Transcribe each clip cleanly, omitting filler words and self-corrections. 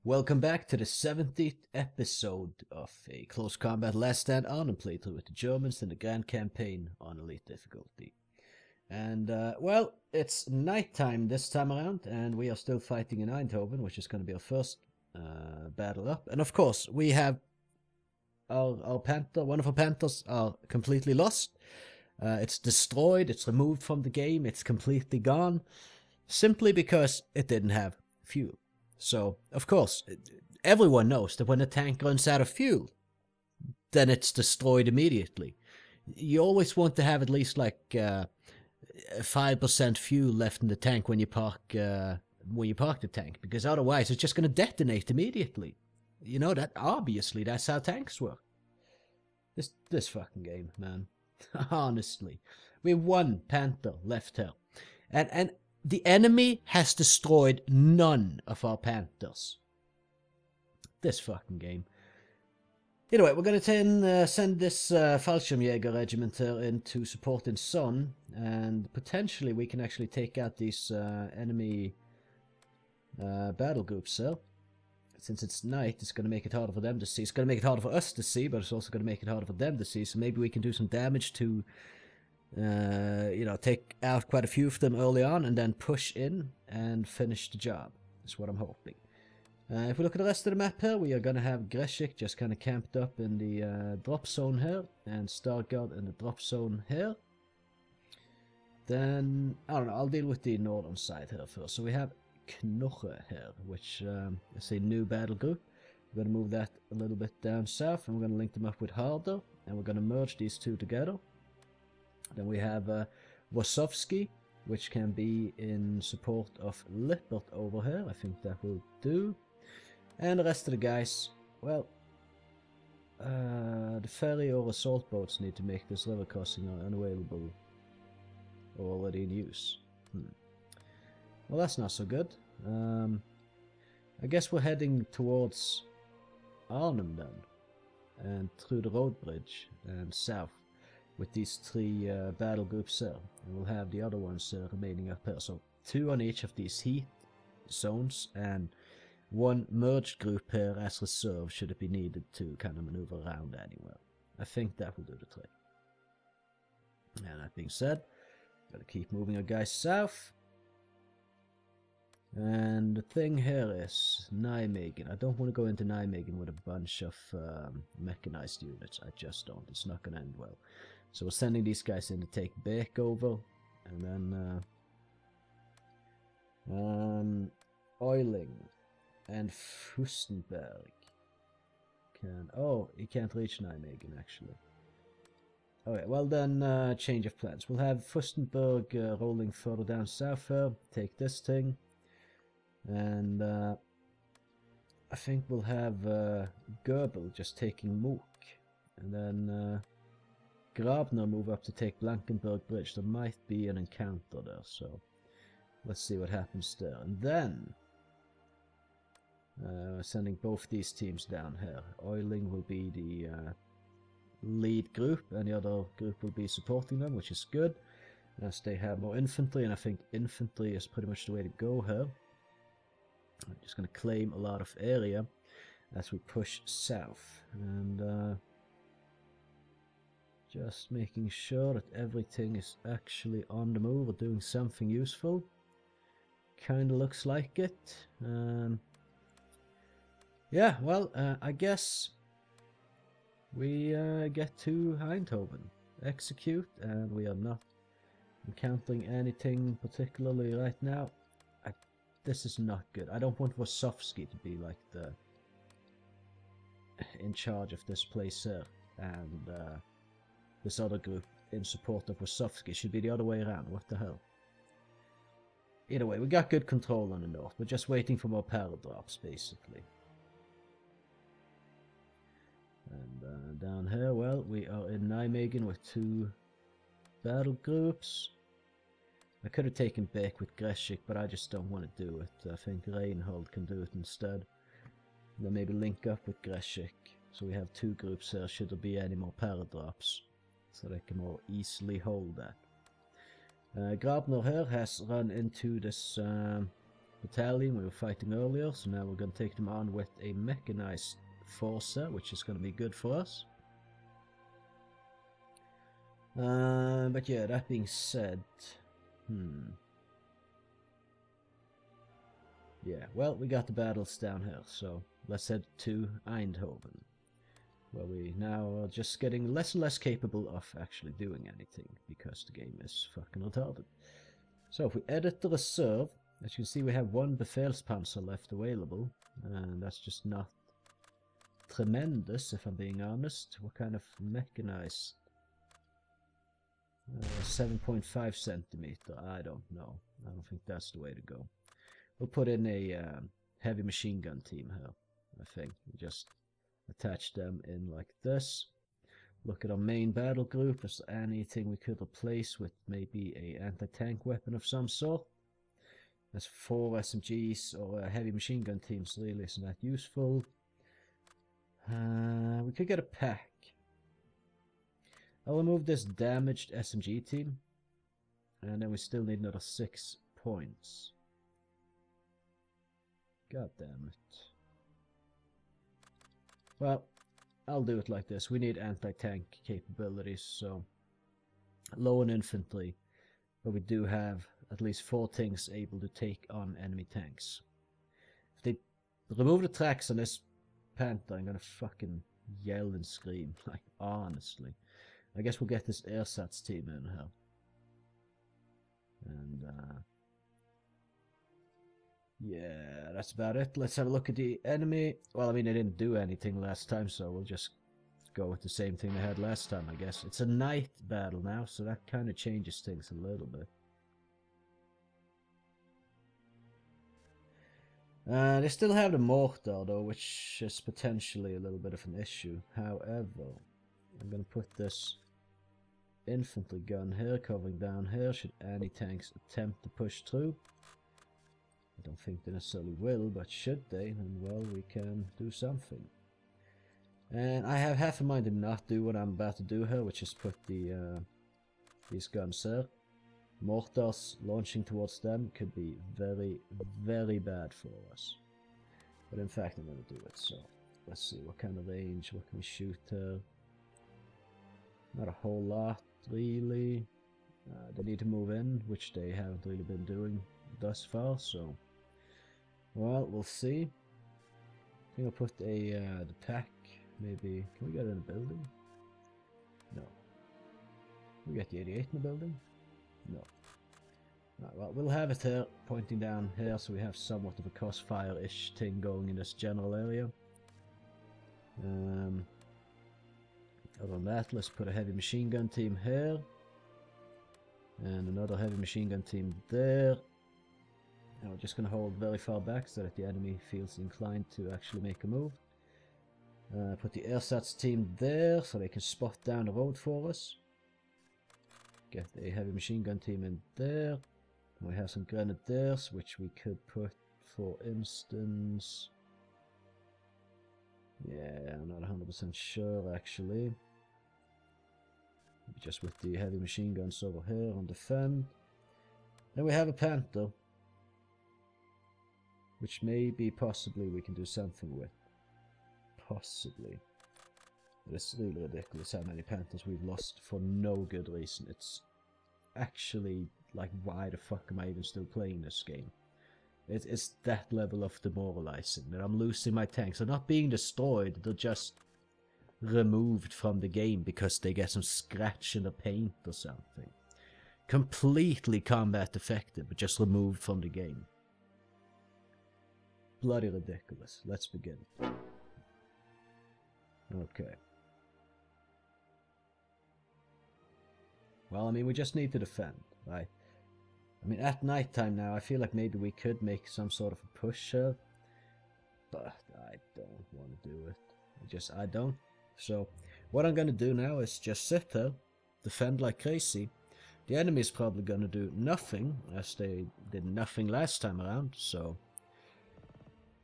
Welcome back to the 70th episode of a Close Combat Last Stand Arnhem playthrough with the Germans in the Grand Campaign on Elite difficulty. And, well, it's nighttime this time around, and we are still fighting in Eindhoven, which is going to be our first battle up. And of course, we have our Panther, one of our Panthers are completely lost. It's destroyed, it's removed from the game, it's completely gone, simply because it didn't have fuel. So, of course, everyone knows that when a tank runs out of fuel, then it's destroyed immediately. You always want to have at least like 5% fuel left in the tank when you park the tank, because otherwise it's just going to detonate immediately. You know that obviously that's how tanks work. This fucking game, man. Honestly, we have one Panther left here, and the enemy has destroyed none of our Panthers. This fucking game. Anyway, we're going to send this Fallschirmjäger regiment here into support in Son, and potentially we can actually take out these enemy battle groups here. Since it's night, it's going to make it harder for them to see. It's going to make it harder for us to see, but it's also going to make it harder for them to see. So maybe we can do some damage to, you know, take out quite a few of them early on and then push in and finish the job. That's what I'm hoping. If we look at the rest of the map here, we are going to have Greshik just kind of camped up in the drop zone here, and Stargard in the drop zone here. Then, I don't know, I'll deal with the northern side here first. So we have Knoche here, which is a new battle group. We're going to move that a little bit down south, and we're going to link them up with Harder, and we're going to merge these two together. Then we have Wasowski, which can be in support of Lippert over here. I think that will do. And the rest of the guys, well, the ferry or assault boats need to make this river crossing unavailable or already in use. Well, that's not so good. I guess we're heading towards Arnhem then, and through the road bridge and south with these three battle groups there. And we'll have the other ones remaining up here. So 2 on each of these heat zones and 1 merged group here as reserve should it be needed to kind of maneuver around anywhere. I think that will do the trick. And that being said, gotta keep moving our guys south. And the thing here is Nijmegen. I don't want to go into Nijmegen with a bunch of mechanized units. I just don't. It's not going to end well. So we're sending these guys in to take Beek over. And then Euling and Fürstenberg can... Oh, he can't reach Nijmegen actually. Okay, well then change of plans. We'll have Fürstenberg rolling further down south here. Take this thing. And I think we'll have Goebel just taking Mook, and then Grabner move up to take Blankenberg Bridge. There might be an encounter there, so let's see what happens there. And then sending both these teams down here. Euling will be the lead group, and the other group will be supporting them, which is good, as they have more infantry, and I think infantry is pretty much the way to go here. I'm just going to claim a lot of area as we push south, and just making sure that everything is actually on the move or doing something useful. Kind of looks like it. Yeah, well, I guess we get to Eindhoven, execute, and we are not encountering anything particularly right now. This is not good. I don't want Wasowski to be like the in charge of this place here, and this other group in support of Wasowski should be the other way around. What the hell? Either way, we got good control on the north. We're just waiting for more power drops, basically. And down here, well, we are in Nijmegen with 2 battle groups. I could have taken Beek with Greshik, but I just don't want to do it. I think Reinhold can do it instead. Then maybe link up with Greshik. So we have 2 groups here, should there be any more power drops. So they can more easily hold that. Grabner here has run into this battalion we were fighting earlier, so now we're going to take them on with a mechanized forcer, which is going to be good for us. But yeah, that being said, yeah, well, we got the battles down here, so let's head to Eindhoven, where we now are just getting less and less capable of actually doing anything, because the game is fucking retarded. So if we edit the reserve, as you can see we have one Befehlspanzer left available, and that's just not tremendous if I'm being honest. What kind of mechanized? 7.5 centimeter, I don't know. I don't think that's the way to go. We'll put in a heavy machine gun team here, I think. We just attach them in like this. Look at our main battle group. Is there anything we could replace with maybe a anti-tank weapon of some sort? There's 4 SMGs or heavy machine gun teams, really isn't that useful. We could get a pack. I'll remove this damaged SMG team, and then we still need another 6 points. God damn it. Well, I'll do it like this. We need anti-tank capabilities, so low on infantry, but we do have at least 4 things able to take on enemy tanks. If they remove the tracks on this Panther, I'm gonna fucking yell and scream, like honestly. I guess we'll get this ersatz team in here. And yeah, that's about it. Let's have a look at the enemy. Well, I mean, they didn't do anything last time, so we'll just go with the same thing they had last time, I guess. It's a night battle now, so that kind of changes things a little bit. They still have the mortar, though, which is potentially a little bit of an issue. However, I'm going to put this infantry gun here, covering down here, should any tanks attempt to push through. I don't think they necessarily will, but should they, then well, we can do something. And I have half in mind to not do what I'm about to do here, which is put the these guns here. Mortars launching towards them could be very, very bad for us. But in fact, I'm going to do it, so let's see what kind of range, what can we shoot here. Not a whole lot, really. They need to move in, which they haven't really been doing thus far, so well, we'll see. I think I'll put the pack, maybe. Can we get in a building? No. Can we get the 88 in the building? No. Right, well, we'll have it here, pointing down here, so we have somewhat of a crossfire-ish thing going in this general area. Other than that, let's put a heavy machine gun team here. And another heavy machine gun team there. And we're just going to hold very far back so that the enemy feels inclined to actually make a move. Put the ersatz team there so they can spot down the road for us. Get a heavy machine gun team in there. And we have some grenadiers, which we could put, for instance... Yeah, I'm not 100% sure actually. Just with the heavy machine guns over here on defend. Then we have a Panther, which maybe possibly we can do something with. Possibly. But it's really ridiculous how many Panthers we've lost for no good reason. It's actually like, why the fuck am I even still playing this game? It's that level of demoralizing that I'm losing my tanks. They're not being destroyed, they're just removed from the game because they get some scratch in the paint or something. Completely combat effective, but just removed from the game. Bloody ridiculous. Let's begin. Okay. Well, I mean, we just need to defend, right? I mean, at night time now, I feel like maybe we could make some sort of a push here. But I don't want to do it. I don't. So, what I'm going to do now is just sit there, defend like crazy. The enemy is probably going to do nothing, as they did nothing last time around, so...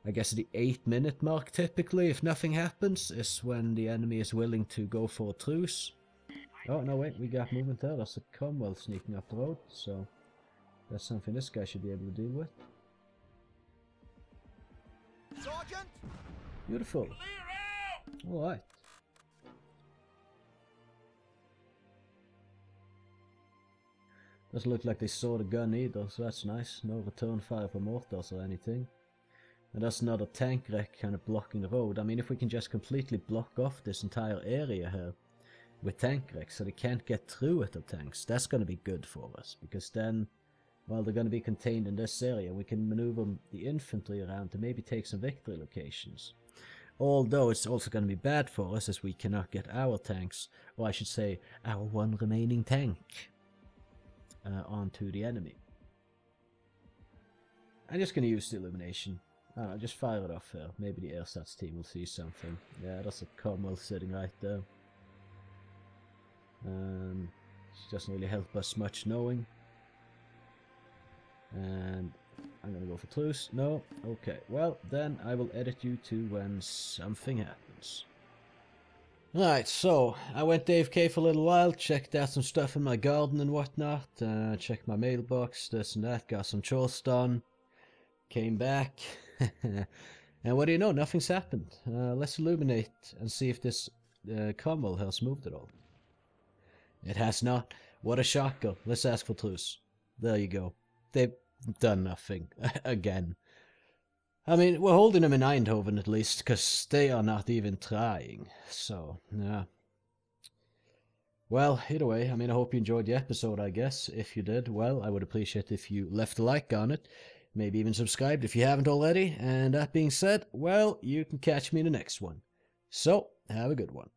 I guess the 8-minute mark typically, if nothing happens, is when the enemy is willing to go for a truce. Oh, no wait, we got movement there. There's a Commonwealth sneaking up the road, so... That's something this guy should be able to deal with. Beautiful. Alright. Doesn't look like they saw the gun either, so that's nice. No return fire for mortars or anything. And that's another tank wreck kind of blocking the road. I mean, if we can just completely block off this entire area here with tank wrecks so they can't get through with the tanks, that's going to be good for us. Because then, well, they're going to be contained in this area. We can maneuver the infantry around to maybe take some victory locations. Although it's also going to be bad for us as we cannot get our tanks, or I should say, our one remaining tank, onto the enemy. I'm just going to use the illumination. Just fire it off here. Maybe the airstats team will see something. Yeah, that's a Cromwell sitting right there. It doesn't really help us much knowing. And I'm going to go for truce. No? Okay. Well, then I will edit you to when something happens. Right, so I went AFK for a little while, checked out some stuff in my garden and whatnot, checked my mailbox, this and that, got some chores done, came back, and what do you know, nothing's happened. Let's illuminate and see if this Cromwell has moved at all. It has not. What a shocker. Let's ask for truce. There you go. They've done nothing. Again. I mean, we're holding them in Eindhoven at least, because they are not even trying. So, yeah. Well, either way, I mean, I hope you enjoyed the episode, I guess. If you did, well, I would appreciate if you left a like on it. Maybe even subscribed if you haven't already. And that being said, well, you can catch me in the next one. So, have a good one.